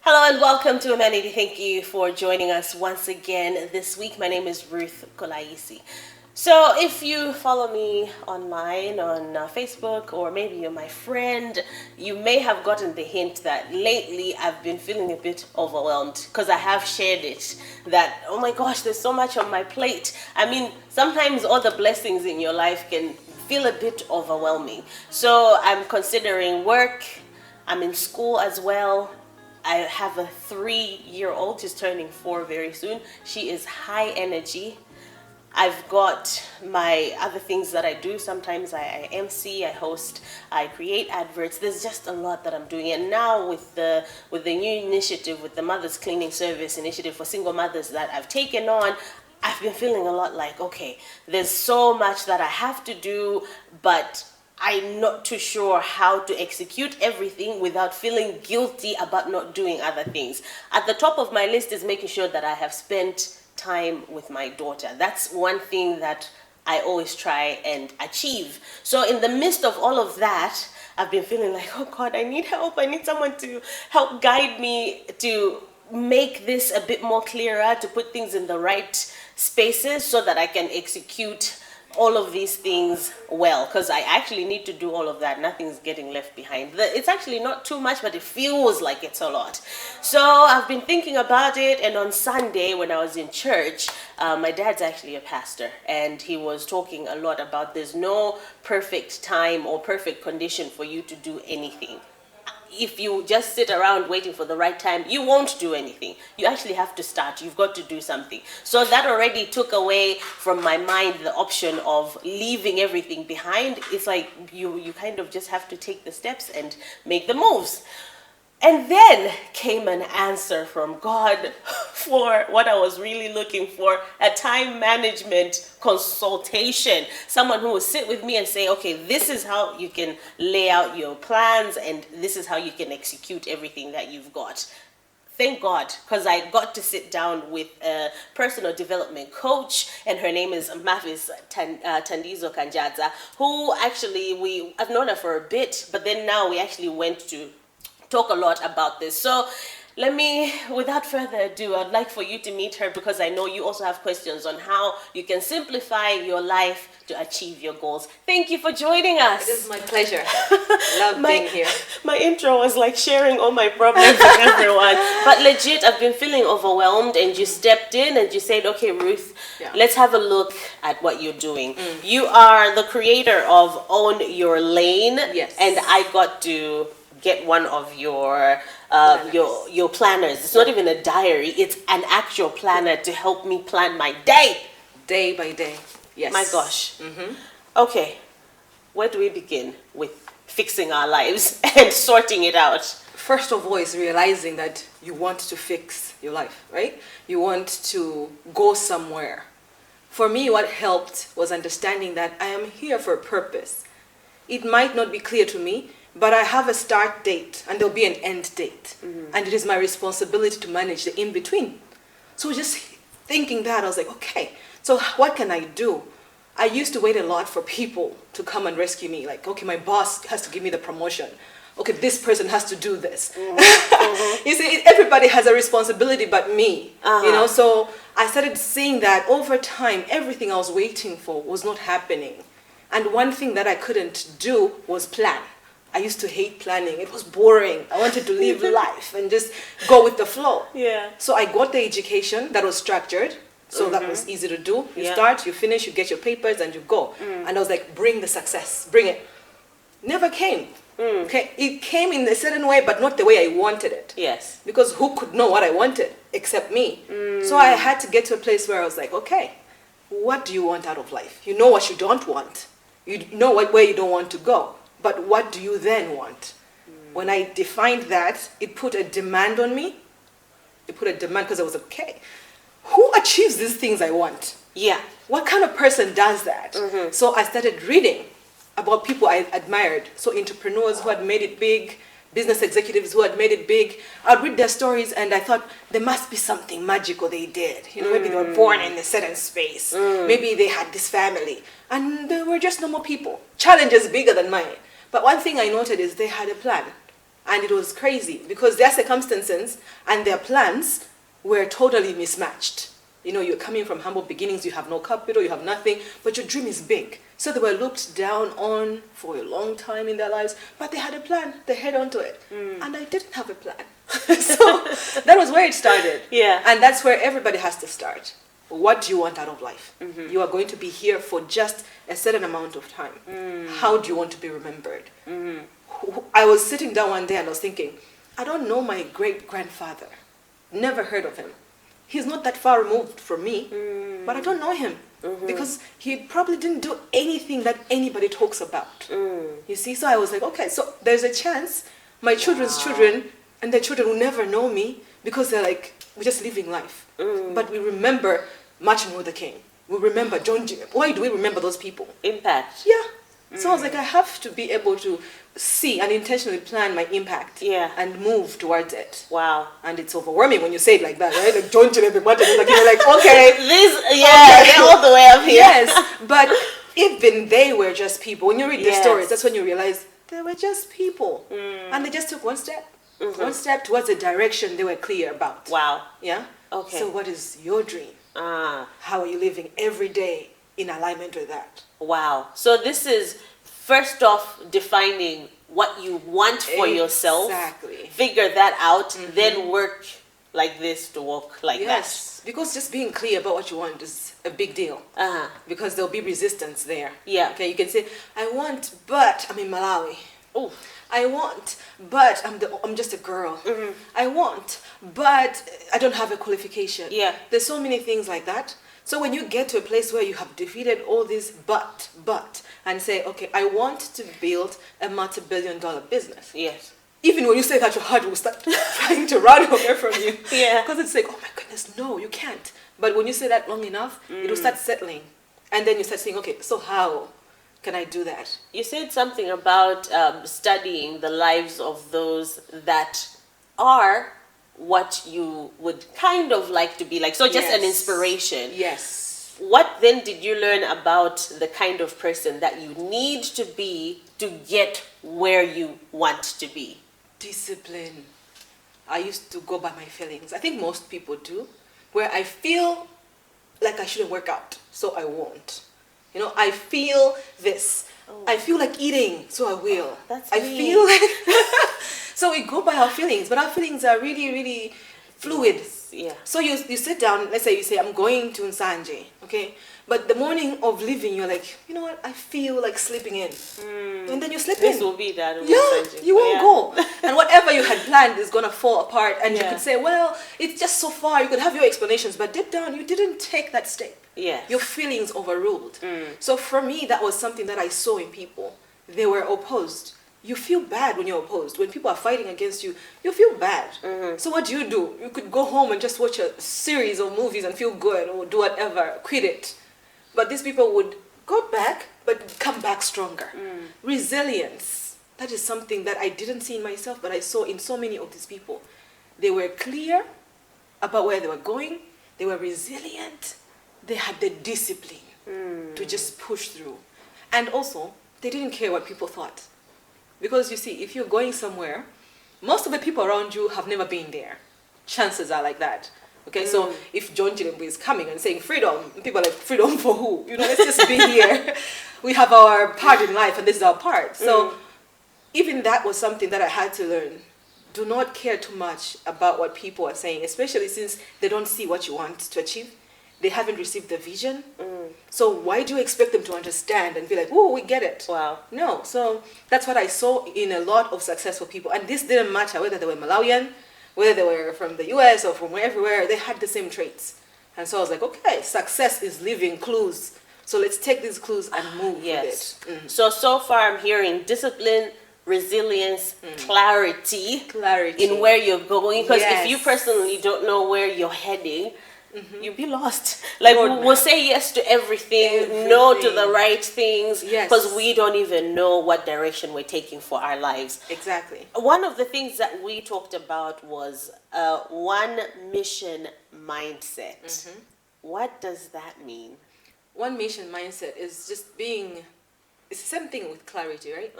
Hello and welcome to Humanity. Thank you for joining us once again this week. My name is Ruth Kolaisi. So if you follow me online on Facebook, or maybe you're my friend, you may have gotten the hint that lately I've been feeling a bit overwhelmed because I have shared it that, oh my gosh, there's so much on my plate. I mean, sometimes all the blessings in your life can feel a bit overwhelming. So I'm considering work. I'm in school as well. I have a 3-year-old, she's turning 4 very soon. She is high energy. I've got my other things that I do. Sometimes I MC, I host, I create adverts. There's just a lot that I'm doing. And now with the new initiative, with the Mothers Cleaning Service initiative for single mothers that I've taken on, I've been feeling a lot like, okay, there's so much that I have to do, but I'm not too sure how to execute everything without feeling guilty about not doing other things. At the top of my list is making sure that I have spent time with my daughter. That's one thing that I always try and achieve. So in the midst of all of that, I've been feeling like, oh God, I need help. I need someone to help guide me to make this a bit more clearer, to put things in the right spaces so that I can execute all of these things well, because I actually need to do all of that. Nothing's getting left behind. It's actually not too much, but it feels like it's a lot. So I've been thinking about it, and on Sunday when I was in church, my dad's actually a pastor, and he was talking a lot about there's no perfect time or perfect condition for you to do anything. If you just sit around waiting for the right time, you won't do anything. You actually have to start. You've got to do something. So that already took away from my mind the option of leaving everything behind. It's like you kind of just have to take the steps and make the moves. And then came an answer from God for what I was really looking for, a time management consultation. Someone who will sit with me and say, okay, this is how you can lay out your plans and this is how you can execute everything that you've got. Thank God, because I got to sit down with a personal development coach, and her name is Mavis Tandizo Kanjaza, who actually, I've known her for a bit, but then now we actually went to talk a lot about this. So without further ado, I'd like for you to meet her, because I know you also have questions on how you can simplify your life to achieve your goals. Thank you for joining us. It is my pleasure. Love being here. My intro was like sharing all my problems with everyone. But legit, I've been feeling overwhelmed, and you stepped in and you said, okay, Ruth, let's have a look at what you're doing. You are the creator of Own Your Lane. Yes. And I got to get one of your planners. It's not even a diary, it's an actual planner to help me plan my day by day. Yes. My gosh. Okay, where do we begin with fixing our lives and sorting it out? First of all is realizing that you want to fix your life, right? You want to go somewhere. For me, what helped was understanding that I am here for a purpose. It might not be clear to me, but I have a start date and there'll be an end date. And it is my responsibility to manage the in-between. So just thinking that, I was like, okay, so what can I do? I used to wait a lot for people to come and rescue me. Like, okay, my boss has to give me the promotion. Okay, this person has to do this. You see, everybody has a responsibility but me. So I started seeing that over time, everything I was waiting for was not happening. And one thing that I couldn't do was plan. I used to hate planning. It was boring. I wanted to live life and just go with the flow. Yeah. So I got the education that was structured. So that was easy to do. You start, you finish, you get your papers, and you go. And I was like, bring the success. Bring it. Never came. Okay. It came in a certain way, but not the way I wanted it. Yes. Because who could know what I wanted except me? So I had to get to a place where I was like, okay, what do you want out of life? You know what you don't want. You know where you don't want to go. But what do you then want? When I defined that, it put a demand on me. It put a demand because I was okay. Who achieves these things I want? Yeah. What kind of person does that? So I started reading about people I admired. So entrepreneurs who had made it big, business executives who had made it big. I'd read their stories and I thought there must be something magical they did. Maybe they were born in a certain space. Maybe they had this family. And they were just normal people. Challenges bigger than mine. But one thing I noted is they had a plan. And it was crazy because their circumstances and their plans were totally mismatched. You know, you're coming from humble beginnings, you have no capital, you have nothing, but your dream is big. So they were looked down on for a long time in their lives, but they had a plan, they held on to it. And I didn't have a plan. So that was where it started. Yeah. And that's where everybody has to start. What do you want out of life? You are going to be here for just a certain amount of time. How do you want to be remembered? I was sitting down one day and I was thinking, I don't know my great-grandfather. Never heard of him. He's not that far removed from me, but I don't know him because he probably didn't do anything that anybody talks about. You see, so I was like, okay, so there's a chance my children's children and their children will never know me because they're like, we're just living life. But we remember Martin Luther King. We remember John Jay. Why do we remember those people? Impact. Yeah. So I was like, I have to be able to see and intentionally plan my impact and move towards it. Wow. And it's overwhelming when you say it like that, right? Like John Jay and Martin Luther King, you're like, okay. They're all the way up here. Yes, but even they were just people. When you read their stories, that's when you realize they were just people. And they just took one step. One step towards a direction they were clear about. Wow. Yeah? Okay. So what is your dream? How are you living every day in alignment with that? Wow. So this is first off defining what you want for yourself. Exactly. Figure that out, then work like this to walk like Yes. Because just being clear about what you want is a big deal. Because there'll be resistance there. Yeah. Okay, you can say, I want, but I'm in Malawi. Oh. I want, but I'm just a girl. I want, but I don't have a qualification. Yeah. There's so many things like that. So when you get to a place where you have defeated all this but, and say, okay, I want to build a multi-billion-dollar business. Yes. Even when you say that, your heart will start trying to run away from you. Yeah. Because it's like, oh my goodness, no, you can't. But when you say that long enough, it will start settling. And then you start saying, okay, so how can I do that? You said something about studying the lives of those that are what you would kind of like to be like. So just an inspiration. Yes. What then did you learn about the kind of person that you need to be to get where you want to be? Discipline. I used to go by my feelings. I think most people do. Where I feel like I shouldn't work out, so I won't. You know, I feel this. I feel like eating, so I will. I feel like... So we go by our feelings, but our feelings are really, really fluid. Yeah. So you sit down, let's say you say, I'm going to Nsanje, okay? But the morning of leaving, you're like, you know what, I feel like sleeping in. And then you sleep in. This will be that. You won't go. And whatever you had planned is going to fall apart. And you could say, well, it's just so far. You could have your explanations, but deep down, you didn't take that step. Yes. Your feelings overruled. So for me, that was something that I saw in people. They were opposed. You feel bad when you're opposed. When people are fighting against you, you feel bad. So what do? You could go home and just watch a series of movies and feel good or do whatever, quit it. But these people would go back, but come back stronger. Resilience. That is something that I didn't see in myself, but I saw in so many of these people. They were clear about where they were going. They were resilient. They had the discipline to just push through. And also, they didn't care what people thought. Because you see, if you're going somewhere, most of the people around you have never been there. Chances are like that. Okay, so if John Chilembu is coming and saying freedom, people are like, freedom for who? You know, let's just be here. We have our part in life and this is our part. So even that was something that I had to learn. Do not care too much about what people are saying, especially since they don't see what you want to achieve. They haven't received the vision. So why do you expect them to understand and be like, oh, we get it? Wow. No. So that's what I saw in a lot of successful people. And this didn't matter whether they were Malawian, whether they were from the US or from everywhere, they had the same traits. And so I was like, okay, success is leaving clues. So let's take these clues and move with it. So far I'm hearing discipline, resilience, clarity in where you're going. Because if you personally don't know where you're heading, you'll be lost. Like we'll say yes to everything, no to the right things, because we don't even know what direction we're taking for our lives. Exactly. One of the things that we talked about was one mission mindset. What does that mean? One mission mindset is just being, it's the same thing with clarity, right?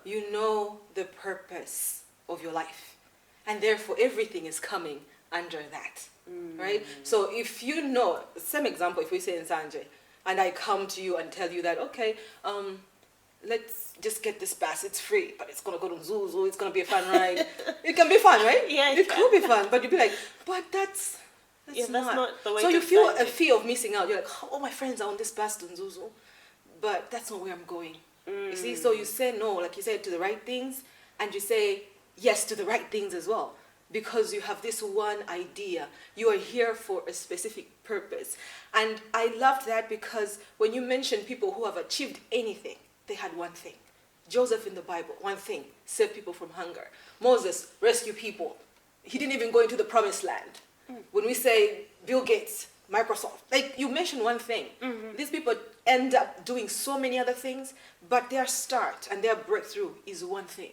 You know the purpose of your life. And therefore, everything is coming under that, right? So if you know, same example, if we say in Sanjay, and I come to you and tell you that, okay, let's just get this pass. It's free, but it's going to go to Zuzu. It's going to be a fun ride. It can be fun, right? Yeah, it could be fun, but you'd be like, but that's not the way so to you feel find a it. fear of missing out. You're like, oh, all my friends are on this bus to Zuzu, but that's not where I'm going. You see, so you say no, like you said, to the right things, and you say yes to the right things as well, because you have this one idea. You are here for a specific purpose. And I loved that, because when you mention people who have achieved anything, they had one thing. Joseph in the Bible, one thing, save people from hunger. Moses, rescue people. He didn't even go into the promised land. When we say Bill Gates, Microsoft, like you mentioned one thing. These people end up doing so many other things, but their start and their breakthrough is one thing.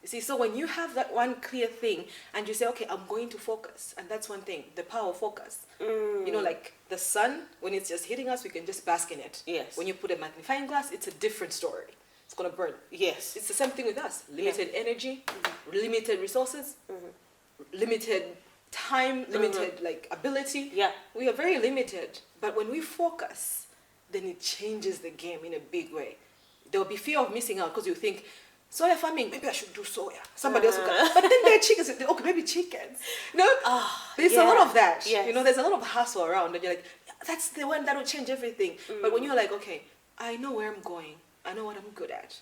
You see, so when you have that one clear thing and you say, okay, I'm going to focus, and that's one thing, the power of focus. You know, like the sun, when it's just hitting us, we can just bask in it. Yes. When you put a magnifying glass, it's a different story. It's going to burn. Yes. It's the same thing with us. Limited energy, limited resources, limited time, limited like ability. Yeah. We are very limited. But when we focus, then it changes the game in a big way. There will be fear of missing out, because you think, soya farming, maybe I should do soya. Somebody else will come. But then there are chickens. Okay, maybe chickens. No, there's a lot of that. Yes. You know, there's a lot of hustle around, and you're like, that's the one that will change everything. But when you're like, okay, I know where I'm going. I know what I'm good at.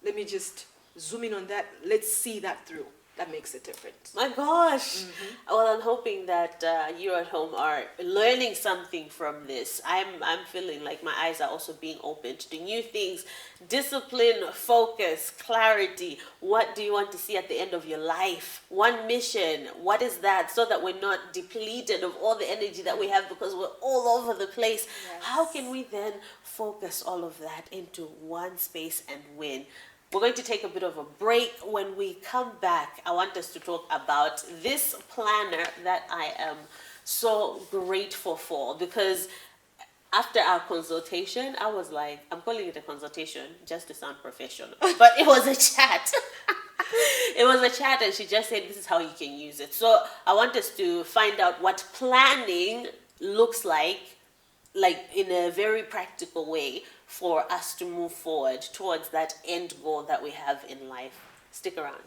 Let me just zoom in on that. Let's see that through. That makes a difference. My gosh. Well, I'm hoping that you at home are learning something from this. I'm feeling like my eyes are also being opened to new things. Discipline, focus, clarity. What do you want to see at the end of your life? One mission. What is that? So that we're not depleted of all the energy that we have, because we're all over the place. Yes. How can we then focus all of that into one space and win? We're going to take a bit of a break. When we come back, I want us to talk about this planner that I am so grateful for, because after our consultation, I was like, I'm calling it a consultation just to sound professional, but it was a chat. It was a chat, and she just said, this is how you can use it. So I want us to find out what planning looks like in a very practical way, for us to move forward towards that end goal that we have in life. Stick around.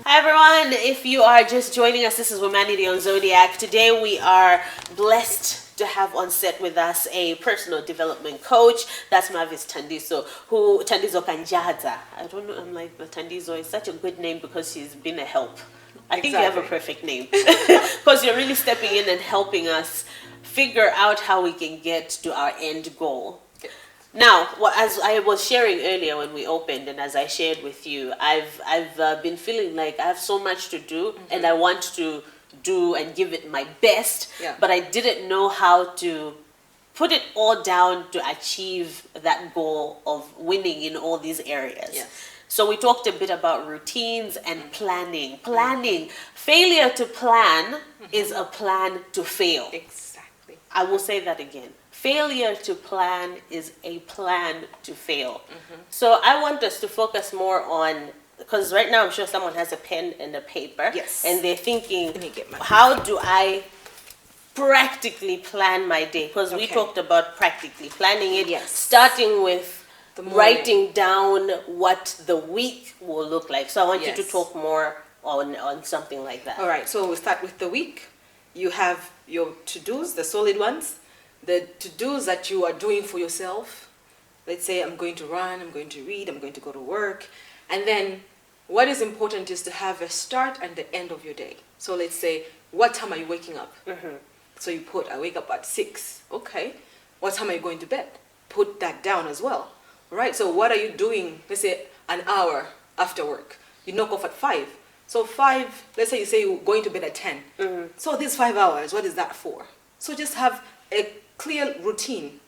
Hi everyone, if you are just joining us, this is Womanity on Zodiac. Today we are blessed to have on set with us a personal development coach. That's Mavis Tandizo, Tandizo Kanjaza. I don't know, I'm like, the Tandizo is such a good name because she's been a help. I think you have a perfect name, because you're really stepping in and helping us figure out how we can get to our end goal. Now, as I was sharing earlier when we opened, and as I shared with you, I've been feeling like I have so much to do, and I want to do and give it my best, but I didn't know how to put it all down to achieve that goal of winning in all these areas. Yes. So we talked a bit about routines and planning. Planning. Failure to plan is a plan to fail. Exactly. I will say that again. Failure to plan is a plan to fail. So I want us to focus more on, because right now I'm sure someone has a pen and a paper. Yes. And they're thinking, Let me get my how do I practically plan my day? Because we Okay. talked about practically planning it, Yes. starting with The morning. writing down what the week will look like. So I want you to Yes. talk more on something like that. All right, so we'll start with the week. You have your to-dos, the solid ones, the to-dos that you are doing for yourself. Let's say I'm going to run, I'm going to read, I'm going to go to work. And then what is important is to have a start and the end of your day. So let's say, what time are you waking up? So you put, I wake up at 6. Okay. What time are you going to bed? Put that down as well. All right, so what are you doing, let's say, an hour after work? You knock off at 5. So 5, let's say you say you're going to bed at 10. So these 5 hours, what is that for? So just have a clear routine.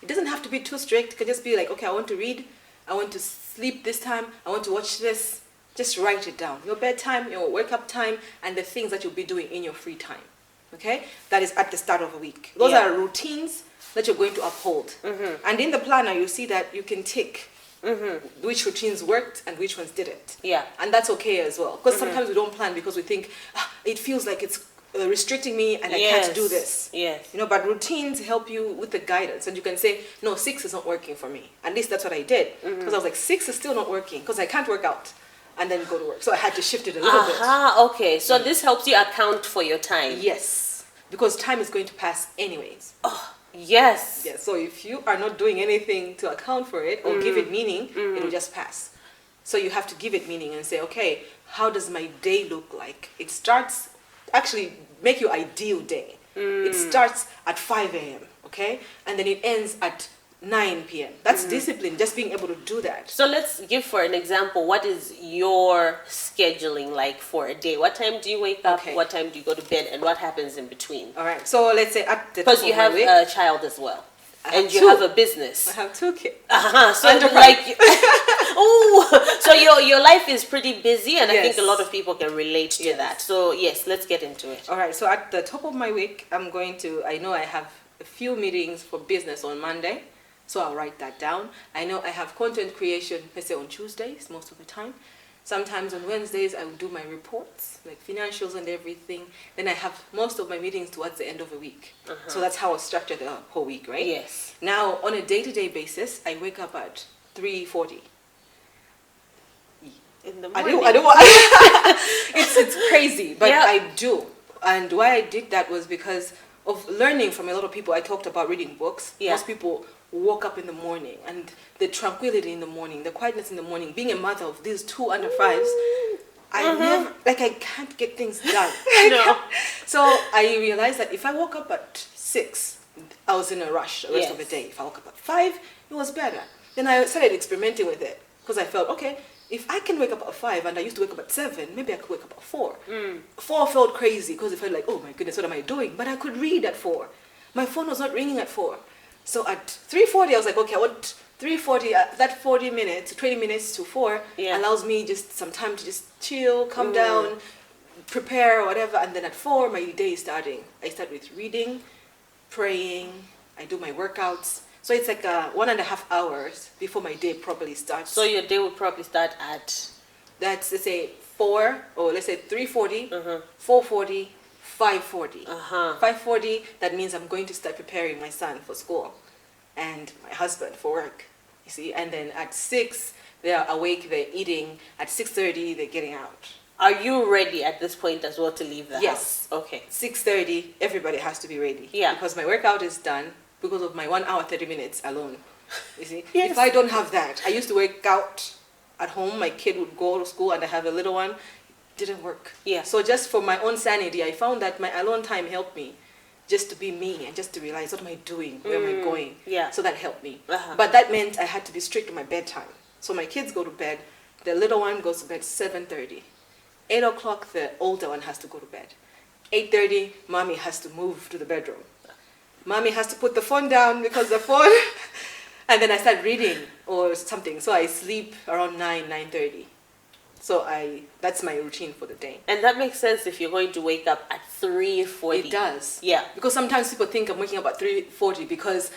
It doesn't have to be too strict. It can just be like, okay, I want to read, I want to sleep this time, I want to watch this. Just write it down. Your bedtime, your wake up time, and the things that you'll be doing in your free time. Okay? That is at the start of a week. Those are routines that you're going to uphold. And in the planner, you see that you can tick which routines worked and which ones didn't. Yeah. And that's okay as well. Because sometimes we don't plan because we think, it feels like it's restricting me and I can't do this. Yes. But routines help you with the guidance. And you can say, no, 6 is not working for me. At least that's what I did. Because I was like, 6 is still not working because I can't work out and then go to work. So I had to shift it a little bit. Okay. So this helps you account for your time. Yes. Because time is going to pass anyways. Oh, yes. Yeah, so if you are not doing anything to account for it or give it meaning, it will just pass. So you have to give it meaning and say, okay, how does my day look like? It starts, actually make your ideal day. It starts at 5 a.m., okay? And then it ends at 9 p.m. That's discipline, just being able to do that. So let's give for an example, what is your scheduling like for a day? What time do you wake up? Okay. What time do you go to bed? And what happens in between? All right, so let's say at the Because top you of my have week, a child as well. And you two. have a business. I have 2 kids. So Under like, so your life is pretty busy, and I think a Yes. lot of people can relate to that. So yes, let's get into it. All right, so at the top of my week, I know I have a few meetings for business on Monday, so I'll write that down. I know I have content creation, let's say on Tuesdays, most of the time. Sometimes on Wednesdays, I will do my reports, like financials and everything. Then I have most of my meetings towards the end of the week. So that's how I structure the whole week, right? Yes. Now, on a day-to-day basis, I wake up at 3:40. In the I morning. do. It's crazy, but Yep. I do. And why I did that was because of learning from a lot of people. I talked about reading books. Yeah. Most people woke up in the morning, and the tranquility in the morning, the quietness in the morning. Being a mother of these 2 under 5s, I never, I can't get things done. No. So I realized that if I woke up at 6, I was in a rush the rest of the Yes. day. If I woke up at 5, it was better. Then I started experimenting with it because I felt, okay, if I can wake up at 5 and I used to wake up at 7, maybe I could wake up at 4. 4 felt crazy because it felt like, oh my goodness, what am I doing? But I could read at 4. My phone was not ringing at 4. So at 3:40, I was like, okay, I want 3:40, that 40 minutes, 20 minutes to 4 allows me just some time to just chill, calm down, prepare or whatever. And then at 4, my day is starting. I start with reading, praying, I do my workouts. So it's like 1.5 hours before my day properly starts. So your day would probably start at... That's, let's say 4, or let's say 3:40, 4:40, 5:40. 5:40, that means I'm going to start preparing my son for school and my husband for work, you see. And then at 6, they're awake, they're eating. At 6:30, they're getting out. Are you ready at this point as well to leave the Yes. house? Okay. 6:30, everybody has to be ready. Yeah. Because my workout is done because of my 1 hour, 30 minutes alone. You see? Yes. If I don't have that, I used to work out at home. My kid would go to school and I have a little one. Didn't work. Yeah. So just for my own sanity, I found that my alone time helped me just to be me and just to realize, what am I doing? Where am I going? Yeah. So that helped me. Uh-huh. But that meant I had to be strict with my bedtime. So my kids go to bed. The little one goes to bed 7:30. 8 o'clock, the older one has to go to bed. 8:30, mommy has to move to the bedroom. Mommy has to put the phone down because the phone... And then I start reading or something. So I sleep around 9:30. So that's my routine for the day. And that makes sense if you're going to wake up at 3:40. It does. Yeah. Because sometimes people think I'm waking up at 3:40 because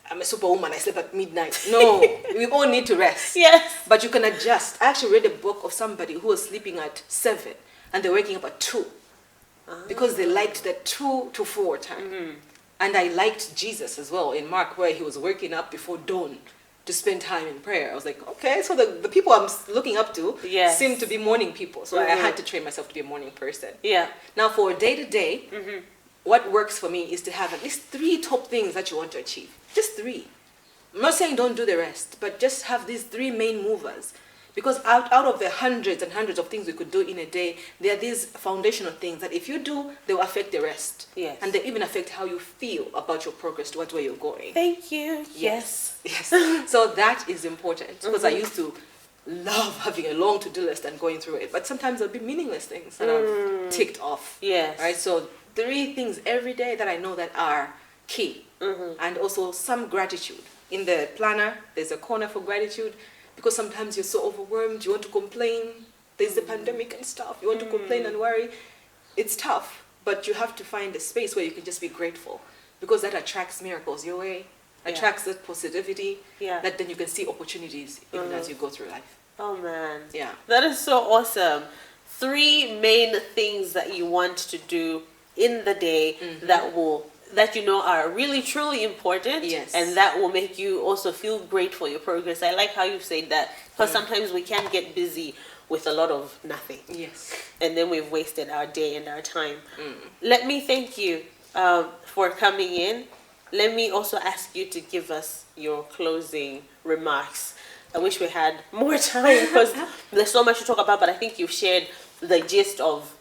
I'm a superwoman, I sleep at midnight. No, we all need to rest. Yes. But you can adjust. I actually read a book of somebody who was sleeping at 7 and they're waking up at 2 because they liked that 2 to 4 time. And I liked Jesus as well in Mark, where he was waking up before dawn to spend time in prayer. I was like, okay, so the people I'm looking up to Yes. seem to be morning people. So I had to train myself to be a morning person. Yeah. Now for day-to-day, what works for me is to have at least 3 top things that you want to achieve. Just 3. I'm not saying don't do the rest, but just have these 3 main movers. Because out of the hundreds and hundreds of things we could do in a day, there are these foundational things that if you do, they will affect the rest. Yes. And they even affect how you feel about your progress towards where you're going. Thank you. Yes. Yes. So that is important. Because I used to love having a long to-do list and going through it. But sometimes there'll be meaningless things that I've ticked off. Yes. Right? So 3 things every day that I know that are key. And also some gratitude. In the planner, there's a corner for gratitude. Because sometimes you're so overwhelmed, you want to complain. There's the pandemic and stuff. You want to complain and worry. It's tough, but you have to find a space where you can just be grateful. Because that attracts miracles your way. attracts that positivity, Yeah. that then you can see opportunities even as you go through life. Oh man. Yeah. That is so awesome. 3 main things that you want to do in the day that you know are really truly important, Yes. and that will make you also feel great for your progress. I like how you said that, because sometimes we can get busy with a lot of nothing, Yes. and then we've wasted our day and our time. Let me thank you for coming in. Let me also ask you to give us your closing remarks. I wish we had more time because there's so much to talk about, but I think you've shared the gist of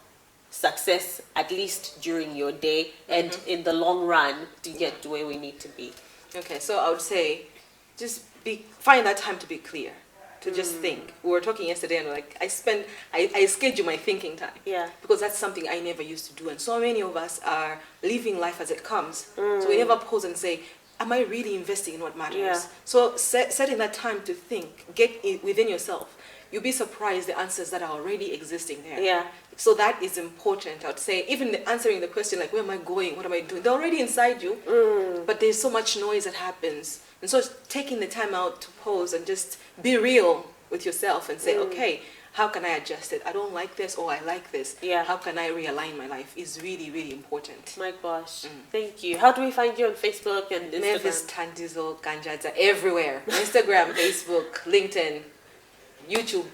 success, at least during your day and in the long run, to get to where we need to be. Okay, so I would say just find that time to be clear, to just think. We were talking yesterday and like I schedule my thinking time. Yeah. Because that's something I never used to do, and so many of us are living life as it comes. So we never pause and say, am I really investing in what matters? Yeah. So setting that time to think, get it within yourself. You'll be surprised the answers that are already existing there. Yeah. So that is important. I would say even answering the question like, where am I going? What am I doing? They're already inside you. But there's so much noise that happens. And so taking the time out to pause and just be real with yourself and say, okay, how can I adjust it? I don't like this, or I like this. Yeah. How can I realign my life is really, really important. My gosh. Thank you. How do we find you on Facebook and Instagram? Mavis Tandizo Ganjadza everywhere. Instagram, Facebook, LinkedIn, YouTube.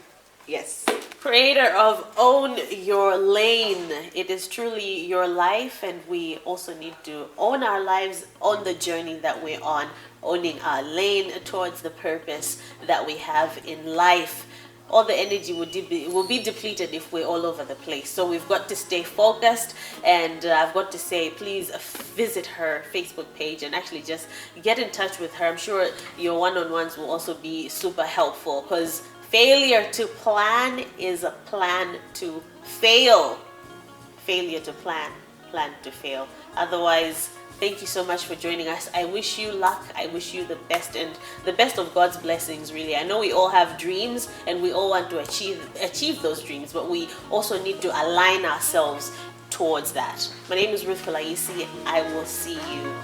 Yes. Creator of Own Your Lane. It is truly your life, and we also need to own our lives on the journey that we're on, owning our lane towards the purpose that we have in life. All the energy will be depleted if we're all over the place. So we've got to stay focused, and I've got to say, please visit her Facebook page and actually just get in touch with her. I'm sure your one-on-ones will also be super helpful, because failure to plan is a plan to fail. Failure to plan to fail. Otherwise, thank you so much for joining us. I wish you luck. I wish you the best, and the best of God's blessings, really. I know we all have dreams and we all want to achieve those dreams, but we also need to align ourselves towards that. My name is Ruth Kolaisi. I will see you